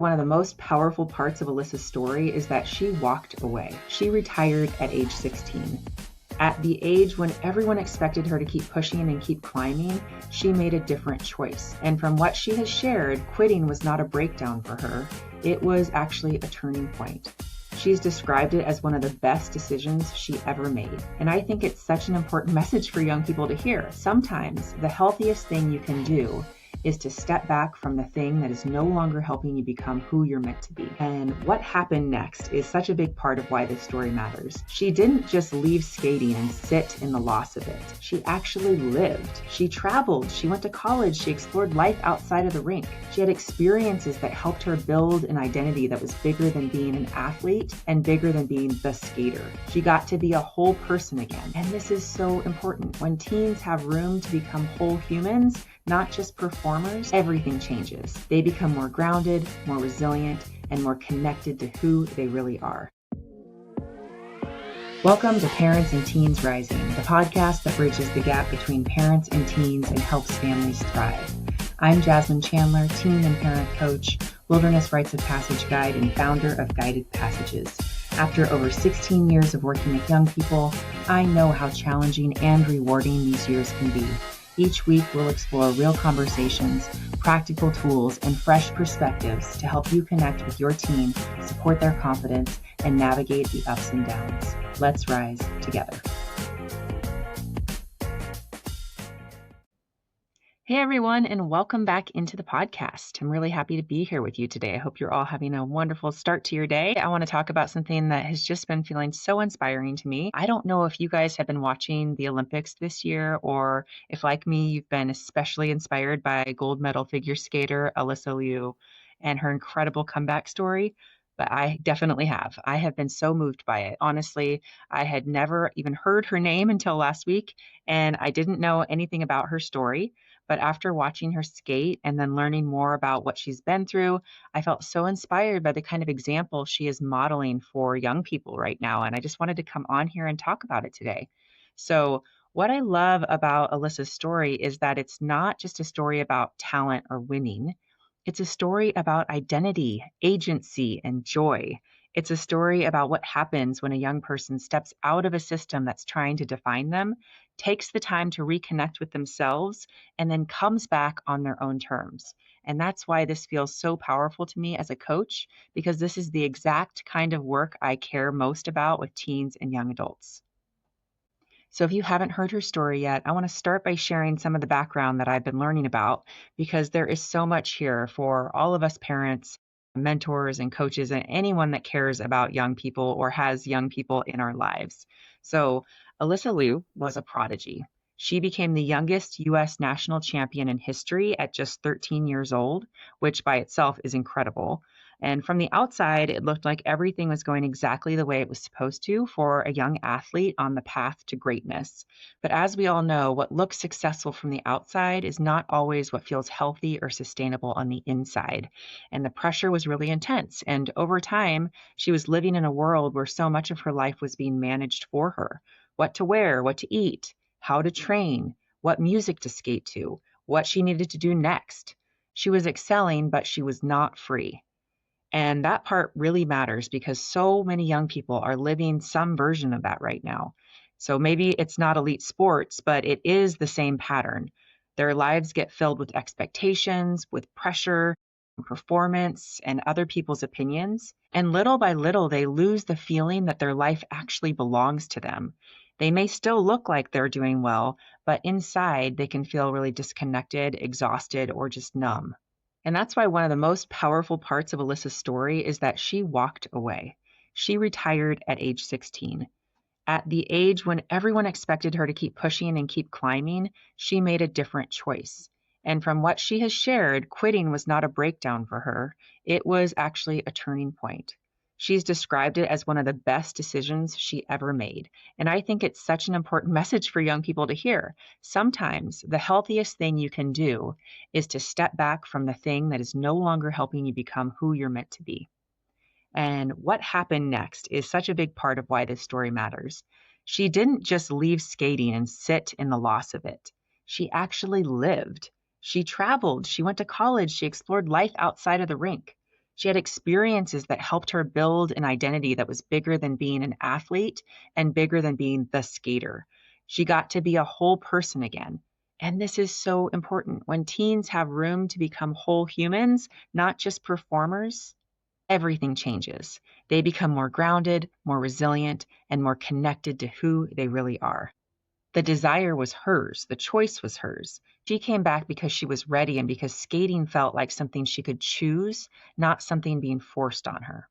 One of the most powerful parts of Alyssa's story is that she walked away. She retired at age 16. At the age when everyone expected her to keep pushing and keep climbing, she made a different choice. And from what she has shared, quitting was not a breakdown for her. It was actually a turning point. She's described it as one of the best decisions she ever made. And I think it's such an important message for young people to hear. Sometimes the healthiest thing you can do is to step back from the thing that is no longer helping you become who you're meant to be. And what happened next is such a big part of why this story matters. She didn't just leave skating and sit in the loss of it. She actually lived. She traveled. She went to college. She explored life outside of the rink. She had experiences that helped her build an identity that was bigger than being an athlete and bigger than being the skater. She got to be a whole person again. And this is so important. When teens have room to become whole humans, not just performers, everything changes. They become more grounded, more resilient, and more connected to who they really are. Welcome to Parents and Teens Rising, the podcast that bridges the gap between parents and teens and helps families thrive. I'm Jasmine Chandler, teen and parent coach, wilderness rites of passage guide, and founder of Guided Passages. After over 16 years of working with young people, I know how challenging and rewarding these years can be. Each week, we'll explore real conversations, practical tools, and fresh perspectives to help you connect with your teen, support their confidence, and navigate the ups and downs. Let's rise together. Hey everyone, and welcome back into the podcast. I'm really happy to be here with you today. I hope you're all having a wonderful start to your day. I want to talk about something that has just been feeling so inspiring to me. I don't know if you guys have been watching the Olympics this year, or if, like me, you've been especially inspired by gold medal figure skater Alyssa Liu and her incredible comeback story. But I definitely have. I have been so moved by it. Honestly, I had never even heard her name until last week, and I didn't know anything about her story. But after watching her skate and then learning more about what she's been through, I felt so inspired by the kind of example she is modeling for young people right now. And I just wanted to come on here and talk about it today. So what I love about Alyssa's story is that it's not just a story about talent or winning. It's a story about identity, agency, and joy. It's a story about what happens when a young person steps out of a system that's trying to define them, takes the time to reconnect with themselves, and then comes back on their own terms. And that's why this feels so powerful to me as a coach, because this is the exact kind of work I care most about with teens and young adults. So if you haven't heard her story yet, I want to start by sharing some of the background that I've been learning about, because there is so much here for all of us parents, mentors, and coaches, and anyone that cares about young people or has young people in our lives. So Alyssa Liu was a prodigy. She became the youngest U.S. national champion in history at just 13 years old, which by itself is incredible. And from the outside, it looked like everything was going exactly the way it was supposed to for a young athlete on the path to greatness. But as we all know, what looks successful from the outside is not always what feels healthy or sustainable on the inside. And the pressure was really intense. And over time, she was living in a world where so much of her life was being managed for her. What to wear, what to eat, how to train, what music to skate to, what she needed to do next. She was excelling, but she was not free. And that part really matters because so many young people are living some version of that right now. So maybe it's not elite sports, but it is the same pattern. Their lives get filled with expectations, with pressure, performance, and other people's opinions. And little by little, they lose the feeling that their life actually belongs to them. They may still look like they're doing well, but inside they can feel really disconnected, exhausted, or just numb. And that's why one of the most powerful parts of Alyssa's story is that she walked away. She retired at age 16. At the age when everyone expected her to keep pushing and keep climbing, she made a different choice. And from what she has shared, quitting was not a breakdown for her. It was actually a turning point. She's described it as one of the best decisions she ever made. And I think it's such an important message for young people to hear. Sometimes the healthiest thing you can do is to step back from the thing that is no longer helping you become who you're meant to be. And what happened next is such a big part of why this story matters. She didn't just leave skating and sit in the loss of it. She actually lived. She traveled. She went to college. She explored life outside of the rink. She had experiences that helped her build an identity that was bigger than being an athlete and bigger than being the skater. She got to be a whole person again. And this is so important. When teens have room to become whole humans, not just performers, everything changes. They become more grounded, more resilient, and more connected to who they really are. The desire was hers, the choice was hers. She came back because she was ready and because skating felt like something she could choose, not something being forced on her.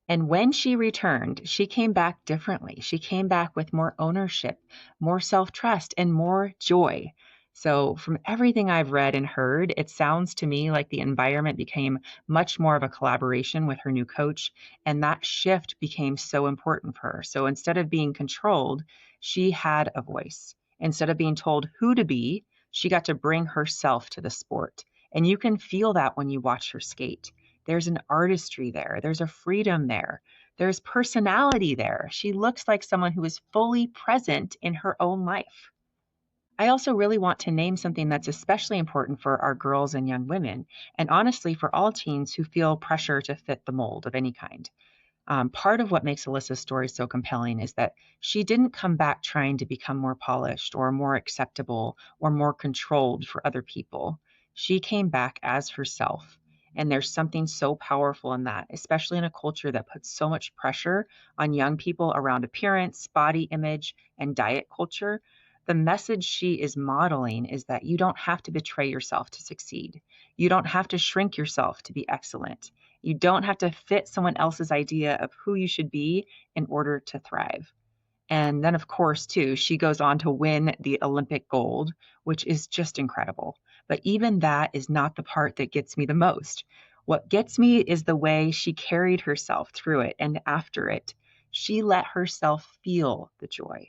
And when she returned, she came back differently. She came back with more ownership, more self trust, and more joy. So, from everything I've read and heard, it sounds to me like the environment became much more of a collaboration with her new coach. And that shift became so important for her. So, instead of being controlled, she had a voice. Instead of being told who to be, she got to bring herself to the sport. And you can feel that when you watch her skate. There's an artistry there. There's a freedom there. There's personality there. She looks like someone who is fully present in her own life. I also really want to name something that's especially important for our girls and young women, and honestly for all teens who feel pressure to fit the mold of any kind. Part of what makes Alyssa's story so compelling is that she didn't come back trying to become more polished or more acceptable or more controlled for other people. She came back as herself. And there's something so powerful in that, especially in a culture that puts so much pressure on young people around appearance, body image, and diet culture. The message she is modeling is that you don't have to betray yourself to succeed. You don't have to shrink yourself to be excellent. You don't have to fit someone else's idea of who you should be in order to thrive. And then, of course, too, she goes on to win the Olympic gold, which is just incredible. But even that is not the part that gets me the most. What gets me is the way she carried herself through it and after it. She let herself feel the joy.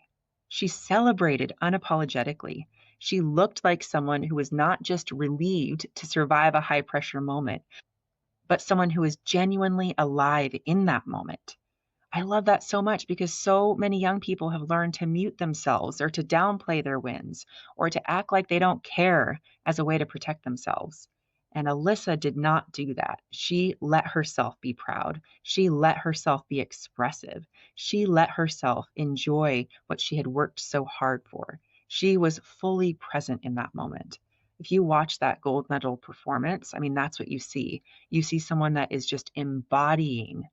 She celebrated unapologetically. She looked like someone who was not just relieved to survive a high pressure moment, but someone who is genuinely alive in that moment. I love that so much because so many young people have learned to mute themselves or to downplay their wins or to act like they don't care as a way to protect themselves. And Alyssa did not do that. She let herself be proud. She let herself be expressive. She let herself enjoy what she had worked so hard for. She was fully present in that moment. If you watch that gold medal performance, I mean, that's what you see. You see someone that is just embodying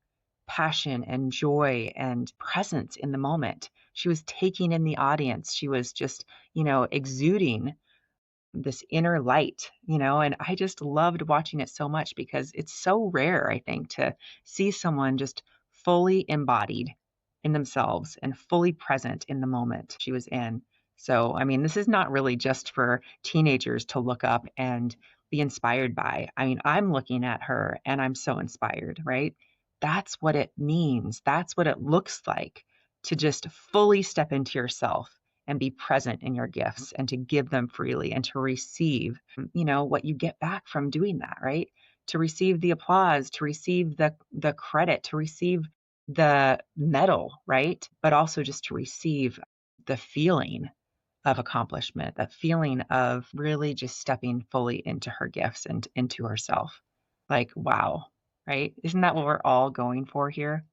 passion and joy and presence in the moment. She was taking in the audience. She was just, exuding this inner light, and I just loved watching it so much because it's so rare, I think, to see someone just fully embodied in themselves and fully present in the moment she was in. So, I mean, this is not really just for teenagers to look up and be inspired by. I mean, I'm looking at her and I'm so inspired, right? That's what it means. That's what it looks like to just fully step into yourself and be present in your gifts and to give them freely and to receive, what you get back from doing that, right? To receive the applause, to receive the credit, to receive the medal, right? But also just to receive the feeling of accomplishment, that feeling of really just stepping fully into her gifts and into herself. Like, wow, right? Isn't that what we're all going for here?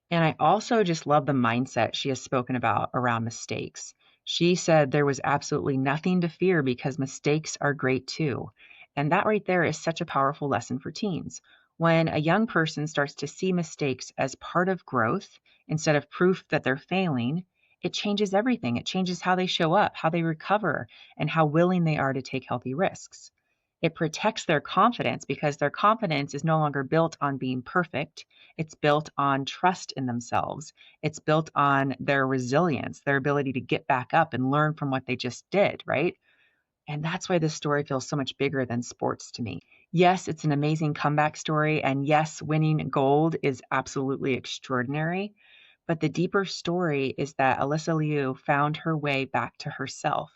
And I also just love the mindset she has spoken about around mistakes. She said there was absolutely nothing to fear because mistakes are great too. And that right there is such a powerful lesson for teens. When a young person starts to see mistakes as part of growth instead of proof that they're failing, it changes everything. It changes how they show up, how they recover, and how willing they are to take healthy risks. It protects their confidence because their confidence is no longer built on being perfect. It's built on trust in themselves. It's built on their resilience, their ability to get back up and learn from what they just did, right? And that's why this story feels so much bigger than sports to me. Yes, it's an amazing comeback story. And yes, winning gold is absolutely extraordinary. But the deeper story is that Alyssa Liu found her way back to herself.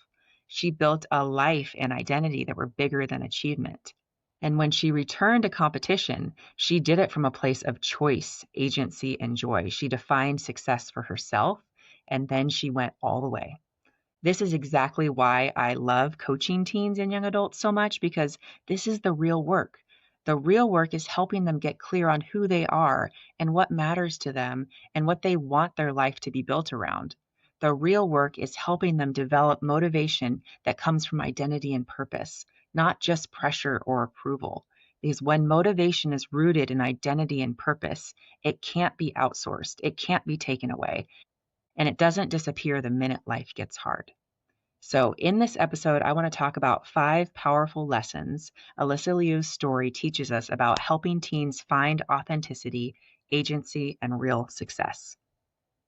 She built a life and identity that were bigger than achievement. And when she returned to competition, she did it from a place of choice, agency, and joy. She defined success for herself, and then she went all the way. This is exactly why I love coaching teens and young adults so much because this is the real work. The real work is helping them get clear on who they are and what matters to them and what they want their life to be built around. The real work is helping them develop motivation that comes from identity and purpose, not just pressure or approval. Because when motivation is rooted in identity and purpose, it can't be outsourced, it can't be taken away, and it doesn't disappear the minute life gets hard. So, in this episode, I want to talk about 5 powerful lessons Alyssa Liu's story teaches us about helping teens find authenticity, agency, and real success.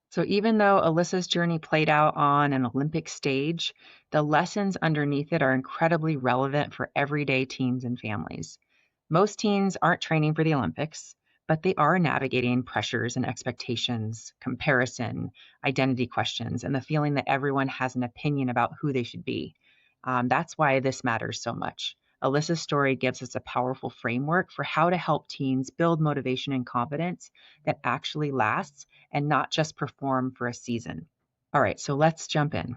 So, even though Alyssa's journey played out on an Olympic stage, the lessons underneath it are incredibly relevant for everyday teens and families. Most teens aren't training for the Olympics, but they are navigating pressures and expectations, comparison, identity questions, and the feeling that everyone has an opinion about who they should be. That's why this matters so much. Alyssa's story gives us a powerful framework for how to help teens build motivation and confidence that actually lasts and not just perform for a season. All right, so let's jump in.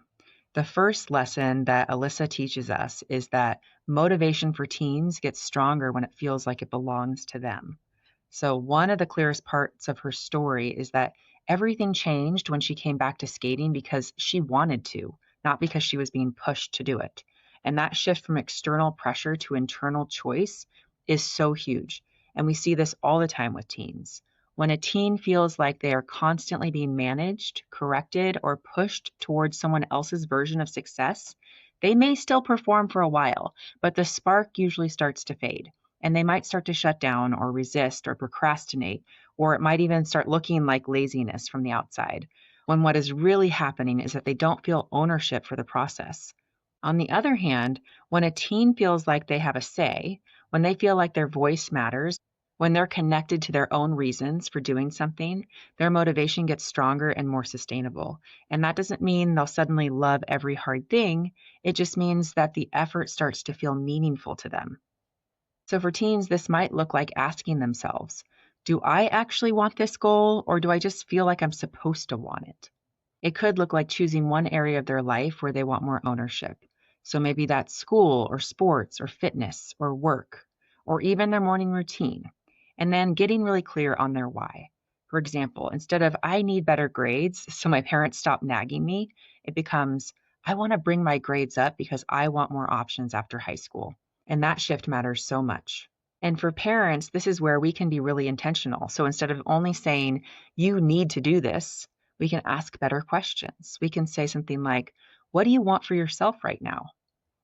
The first lesson that Alyssa teaches us is that motivation for teens gets stronger when it feels like it belongs to them. So, one of the clearest parts of her story is that everything changed when she came back to skating because she wanted to, not because she was being pushed to do it. And that shift from external pressure to internal choice is so huge. And we see this all the time with teens. When a teen feels like they are constantly being managed, corrected, or pushed towards someone else's version of success, they may still perform for a while, but the spark usually starts to fade. And they might start to shut down or resist or procrastinate, or it might even start looking like laziness from the outside, when what is really happening is that they don't feel ownership for the process. On the other hand, when a teen feels like they have a say, when they feel like their voice matters, when they're connected to their own reasons for doing something, their motivation gets stronger and more sustainable. And that doesn't mean they'll suddenly love every hard thing. It just means that the effort starts to feel meaningful to them. So for teens, this might look like asking themselves, do I actually want this goal, or do I just feel like I'm supposed to want it? It could look like choosing one area of their life where they want more ownership. So maybe that's school or sports or fitness or work or even their morning routine. And then getting really clear on their why. For example, instead of I need better grades so my parents stop nagging me, it becomes I want to bring my grades up because I want more options after high school. And that shift matters so much. And for parents, this is where we can be really intentional. So instead of only saying, you need to do this, we can ask better questions. We can say something like, what do you want for yourself right now?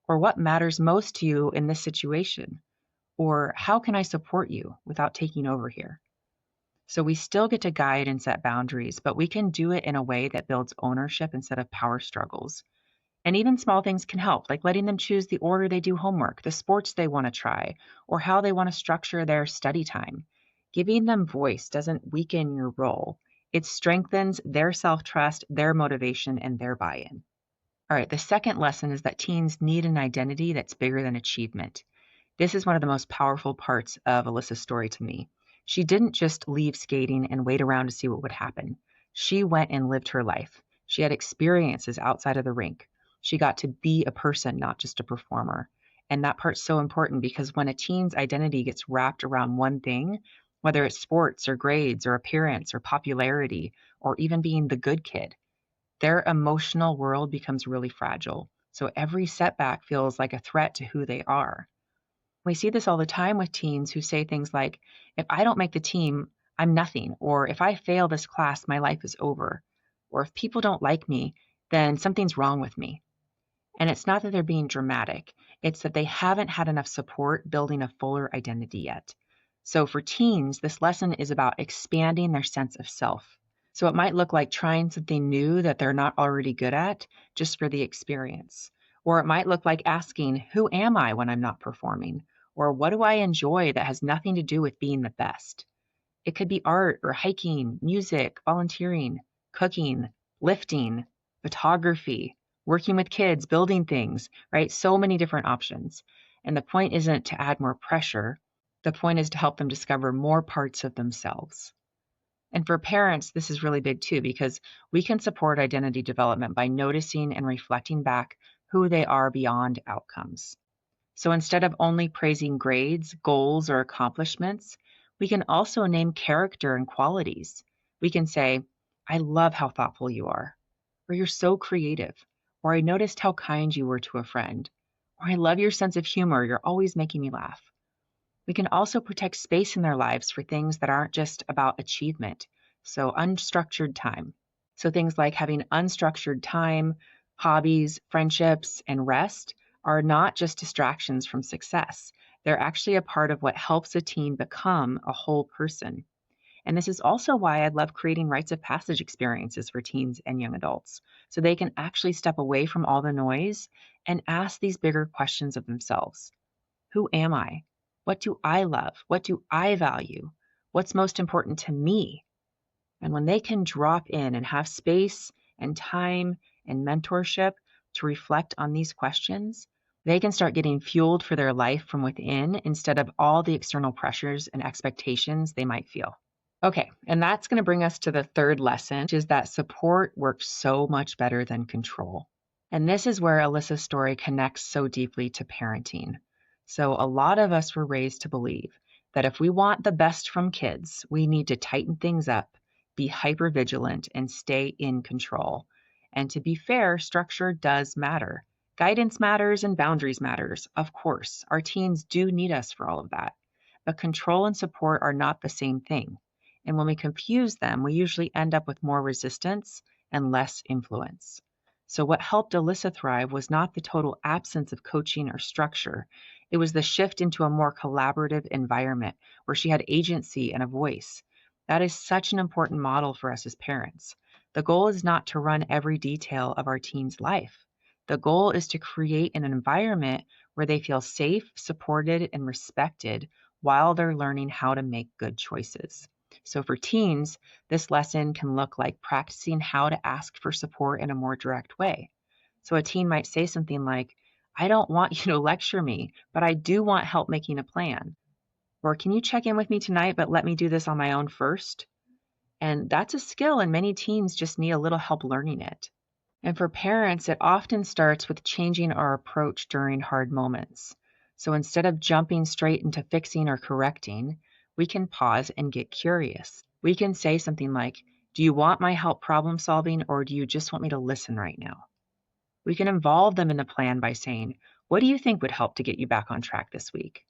Or what matters most to you in this situation? Or how can I support you without taking over here? So we still get to guide and set boundaries, but we can do it in a way that builds ownership instead of power struggles. And even small things can help, like letting them choose the order they do homework, the sports they want to try, or how they want to structure their study time. Giving them voice doesn't weaken your role. It strengthens their self-trust, their motivation, and their buy-in. All right, the second lesson is that teens need an identity that's bigger than achievement. This is one of the most powerful parts of Alyssa's story to me. She didn't just leave skating and wait around to see what would happen. She went and lived her life. She had experiences outside of the rink. She got to be a person, not just a performer. And that part's so important because when a teen's identity gets wrapped around one thing, whether it's sports or grades or appearance or popularity or even being the good kid, their emotional world becomes really fragile. So every setback feels like a threat to who they are. We see this all the time with teens who say things like, if I don't make the team, I'm nothing. Or if I fail this class, my life is over. Or if people don't like me, then something's wrong with me. And it's not that they're being dramatic. It's that they haven't had enough support building a fuller identity yet. So for teens, this lesson is about expanding their sense of self. So it might look like trying something new that they're not already good at just for the experience. Or it might look like asking, who am I when I'm not performing? Or what do I enjoy that has nothing to do with being the best? It could be art or hiking, music, volunteering, cooking, lifting, photography, working with kids, building things, right? So many different options. And the point isn't to add more pressure. The point is to help them discover more parts of themselves. And for parents, this is really big too, because we can support identity development by noticing and reflecting back who they are beyond outcomes. So instead of only praising grades, goals, or accomplishments, we can also name character and qualities. We can say, I love how thoughtful you are, or you're so creative, or I noticed how kind you were to a friend, or I love your sense of humor, you're always making me laugh. We can also protect space in their lives for things that aren't just about achievement. So, unstructured time. So, things like having unstructured time, hobbies, friendships, and rest are not just distractions from success. They're actually a part of what helps a teen become a whole person. And this is also why I love creating rites of passage experiences for teens and young adults, so they can actually step away from all the noise and ask these bigger questions of themselves. Who am I? What do I love? What do I value? What's most important to me? And when they can drop in and have space and time and mentorship to reflect on these questions, they can start getting fueled for their life from within instead of all the external pressures and expectations they might feel. Okay, and that's going to bring us to the third lesson, which is that support works so much better than control. And this is where Alyssa's story connects so deeply to parenting. So, a lot of us were raised to believe that if we want the best from kids, we need to tighten things up, be hyper vigilant, and stay in control. And to be fair, structure does matter. Guidance matters and boundaries matters. Of course, our teens do need us for all of that. But control and support are not the same thing. And when we confuse them, we usually end up with more resistance and less influence. So, what helped Alyssa thrive was not the total absence of coaching or structure. It was the shift into a more collaborative environment where she had agency and a voice. That is such an important model for us as parents. The goal is not to run every detail of our teen's life. The goal is to create an environment where they feel safe, supported, and respected while they're learning how to make good choices. So for teens, this lesson can look like practicing how to ask for support in a more direct way. So a teen might say something like, I don't want you to lecture me, but I do want help making a plan. Or can you check in with me tonight, but let me do this on my own first? And that's a skill, and many teens just need a little help learning it. And for parents, it often starts with changing our approach during hard moments. So instead of jumping straight into fixing or correcting, we can pause and get curious. We can say something like, do you want my help problem solving, or do you just want me to listen right now? We can involve them in the plan by saying, what do you think would help to get you back on track this week?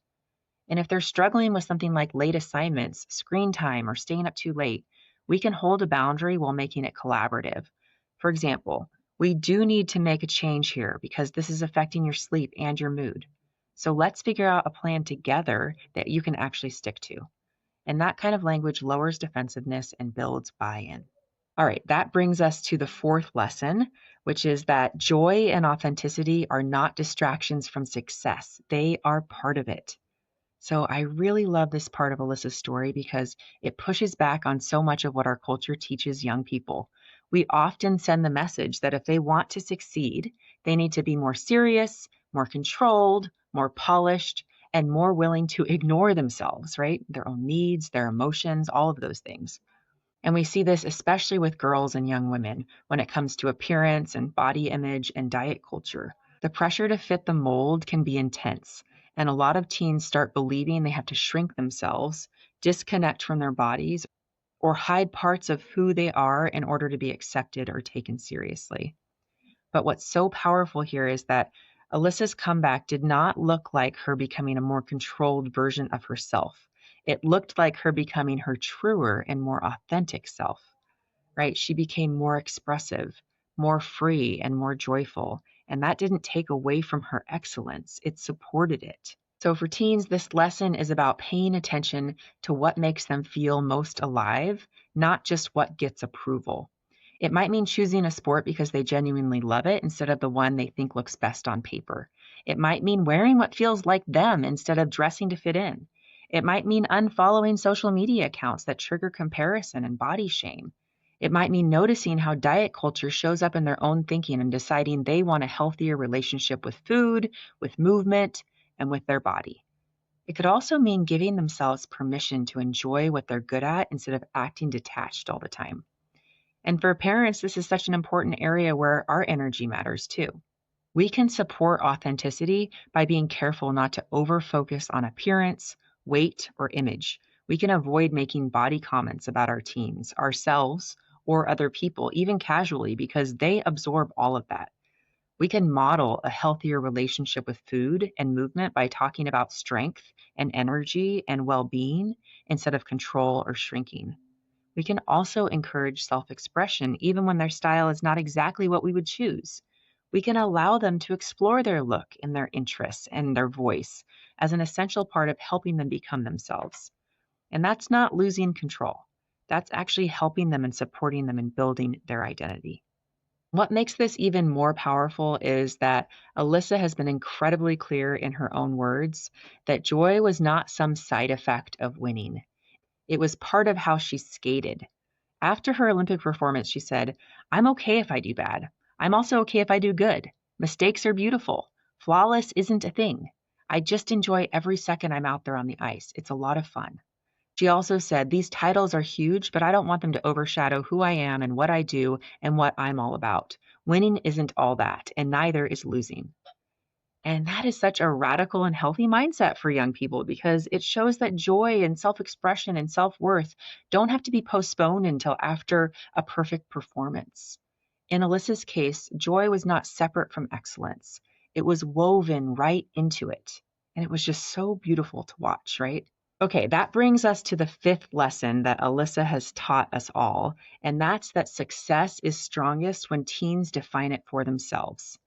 And if they're struggling with something like late assignments, screen time, or staying up too late, we can hold a boundary while making it collaborative. For example, we do need to make a change here because this is affecting your sleep and your mood. So let's figure out a plan together that you can actually stick to. And that kind of language lowers defensiveness and builds buy-in. All right, that brings us to the fourth lesson, which is that joy and authenticity are not distractions from success. They are part of it. So I really love this part of Alyssa's story because it pushes back on so much of what our culture teaches young people. We often send the message that if they want to succeed, they need to be more serious, more controlled, more polished, and more willing to ignore themselves, right? Their own needs, their emotions, all of those things. And we see this especially with girls and young women when it comes to appearance and body image and diet culture. The pressure to fit the mold can be intense, and a lot of teens start believing they have to shrink themselves, disconnect from their bodies, or hide parts of who they are in order to be accepted or taken seriously. But what's so powerful here is that Alyssa's comeback did not look like her becoming a more controlled version of herself. It looked like her becoming her truer and more authentic self, right? She became more expressive, more free, and more joyful. And that didn't take away from her excellence, it supported it. So for teens, this lesson is about paying attention to what makes them feel most alive, not just what gets approval. It might mean choosing a sport because they genuinely love it instead of the one they think looks best on paper. It might mean wearing what feels like them instead of dressing to fit in. It might mean unfollowing social media accounts that trigger comparison and body shame. It might mean noticing how diet culture shows up in their own thinking and deciding they want a healthier relationship with food, with movement, and with their body. It could also mean giving themselves permission to enjoy what they're good at instead of acting detached all the time. And for parents, this is such an important area where our energy matters too. We can support authenticity by being careful not to over-focus on appearance, weight, or image. We can avoid making body comments about our teens, ourselves, or other people, even casually, because they absorb all of that. We can model a healthier relationship with food and movement by talking about strength and energy and well being instead of control or shrinking. We can also encourage self expression even when their style is not exactly what we would choose. We can allow them to explore their look and their interests and their voice as an essential part of helping them become themselves. And that's not losing control. That's actually helping them and supporting them in building their identity. What makes this even more powerful is that Alyssa has been incredibly clear in her own words that joy was not some side effect of winning. It was part of how she skated. After her Olympic performance, she said, "I'm okay if I do bad. I'm also okay if I do good. Mistakes are beautiful. Flawless isn't a thing. I just enjoy every second I'm out there on the ice. It's a lot of fun." She also said, "These titles are huge, but I don't want them to overshadow who I am and what I do and what I'm all about. Winning isn't all that, and neither is losing." And that is such a radical and healthy mindset for young people because it shows that joy and self expression and self worth don't have to be postponed until after a perfect performance. In Alyssa's case, joy was not separate from excellence, it was woven right into it. And it was just so beautiful to watch, right? Okay, that brings us to the fifth lesson that Alyssa has taught us all, and that's that success is strongest when teens define it for themselves.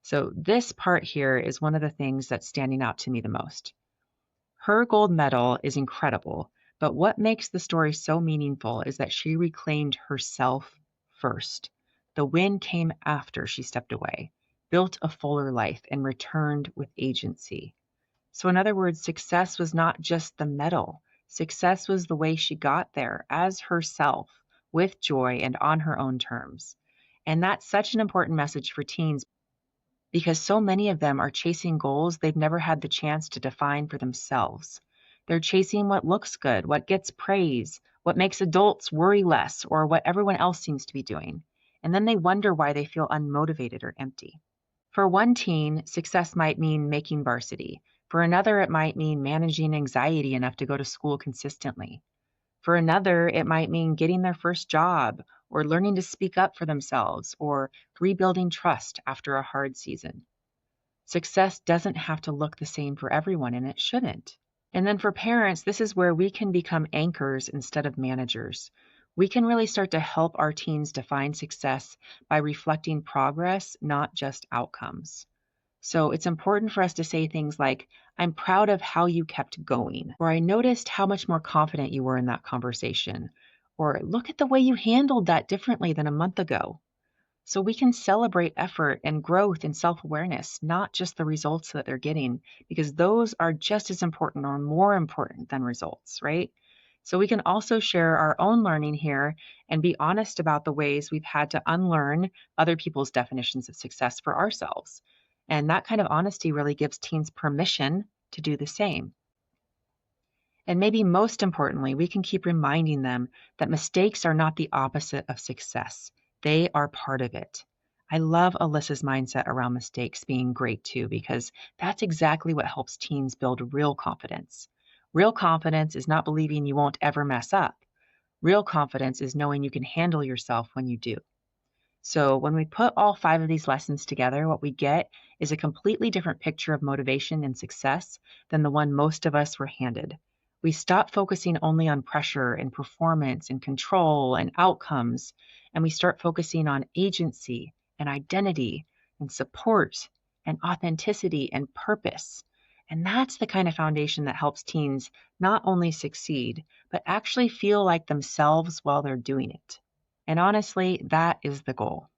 So this part here is one of the things that's standing out to me the most. Her gold medal is incredible, but what makes the story so meaningful is that she reclaimed herself first. The win came after she stepped away, built a fuller life, and returned with agency. So in other words, success was not just the medal. Success was the way she got there as herself, with joy and on her own terms. And that's such an important message for teens because so many of them are chasing goals they've never had the chance to define for themselves. They're chasing what looks good, what gets praise, what makes adults worry less, or what everyone else seems to be doing. And then they wonder why they feel unmotivated or empty. For one teen, success might mean making varsity. For another, it might mean managing anxiety enough to go to school consistently. For another, it might mean getting their first job or learning to speak up for themselves or rebuilding trust after a hard season. Success doesn't have to look the same for everyone, and it shouldn't. And then for parents, this is where we can become anchors instead of managers. We can really start to help our teens define success by reflecting progress, not just outcomes. So it's important for us to say things like, "I'm proud of how you kept going," or "I noticed how much more confident you were in that conversation," or "Look at the way you handled that differently than a month ago." So we can celebrate effort and growth and self-awareness, not just the results that they're getting, because those are just as important or more important than results, right? So we can also share our own learning here and be honest about the ways we've had to unlearn other people's definitions of success for ourselves. And that kind of honesty really gives teens permission to do the same. And maybe most importantly, we can keep reminding them that mistakes are not the opposite of success. They are part of it. I love Alyssa's mindset around mistakes being great too, because that's exactly what helps teens build real confidence. Real confidence is not believing you won't ever mess up. Real confidence is knowing you can handle yourself when you do. So when we put all five of these lessons together, what we get is a completely different picture of motivation and success than the one most of us were handed. We stop focusing only on pressure and performance and control and outcomes, and we start focusing on agency and identity and support and authenticity and purpose. And that's the kind of foundation that helps teens not only succeed, but actually feel like themselves while they're doing it. And honestly, that is the goal.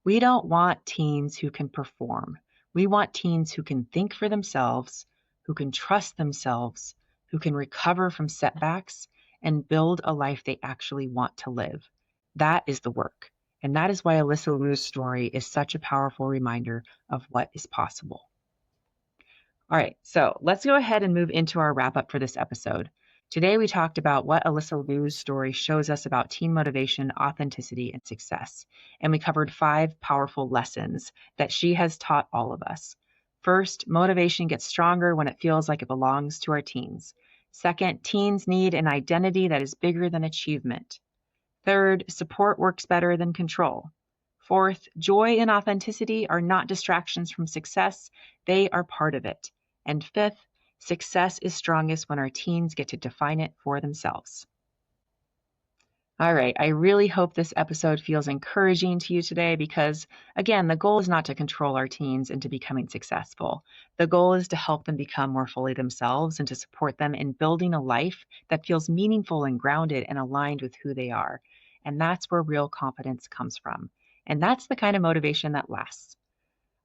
We don't want teens who can perform. We want teens who can think for themselves, who can trust themselves, who can recover from setbacks, and build a life they actually want to live. That is the work. And that is why Alyssa Liu's story is such a powerful reminder of what is possible. All right, so let's go ahead and move into our wrap up for this episode. Today, we talked about what Alyssa Liu's story shows us about teen motivation, authenticity, and success. And we covered 5 powerful lessons that she has taught all of us. First, motivation gets stronger when it feels like it belongs to our teens. Second, teens need an identity that is bigger than achievement. Third, support works better than control. Fourth, joy and authenticity are not distractions from success, they are part of it. And fifth, success is strongest when our teens get to define it for themselves. All right, I really hope this episode feels encouraging to you today because, again, the goal is not to control our teens into becoming successful. The goal is to help them become more fully themselves and to support them in building a life that feels meaningful and grounded and aligned with who they are. And that's where real confidence comes from. And that's the kind of motivation that lasts.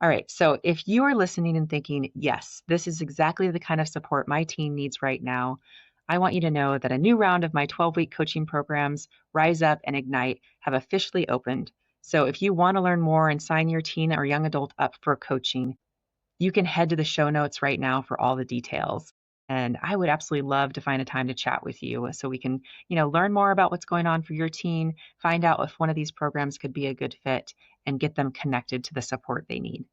All right, so if you are listening and thinking, yes, this is exactly the kind of support my teen needs right now, I want you to know that a new round of my 12-week coaching programs, Rise Up and Ignite, have officially opened. So if you want to learn more and sign your teen or young adult up for coaching, you can head to the show notes right now for all the details. And I would absolutely love to find a time to chat with you so we can, learn more about what's going on for your teen, find out if one of these programs could be a good fit, and get them connected to the support they need.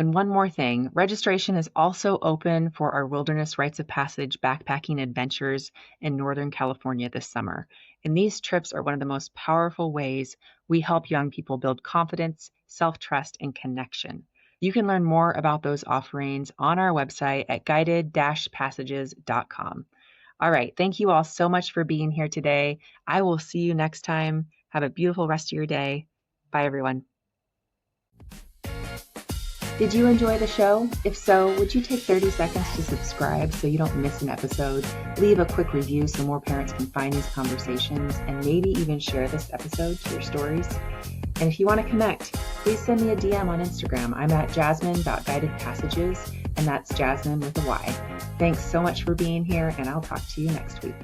And one more thing, registration is also open for our Wilderness Rites of Passage backpacking adventures in Northern California this summer. And these trips are one of the most powerful ways we help young people build confidence, self-trust, and connection. You can learn more about those offerings on our website at guided-passages.com. All right, thank you all so much for being here today. I will see you next time. Have a beautiful rest of your day. Bye, everyone. Did you enjoy the show? If so, would you take 30 seconds to subscribe so you don't miss an episode? Leave a quick review so more parents can find these conversations and maybe even share this episode to your stories. And if you want to connect, please send me a DM on Instagram. I'm at jasmine.guidedpassages, and that's Jasmine with a Y. Thanks so much for being here, and I'll talk to you next week.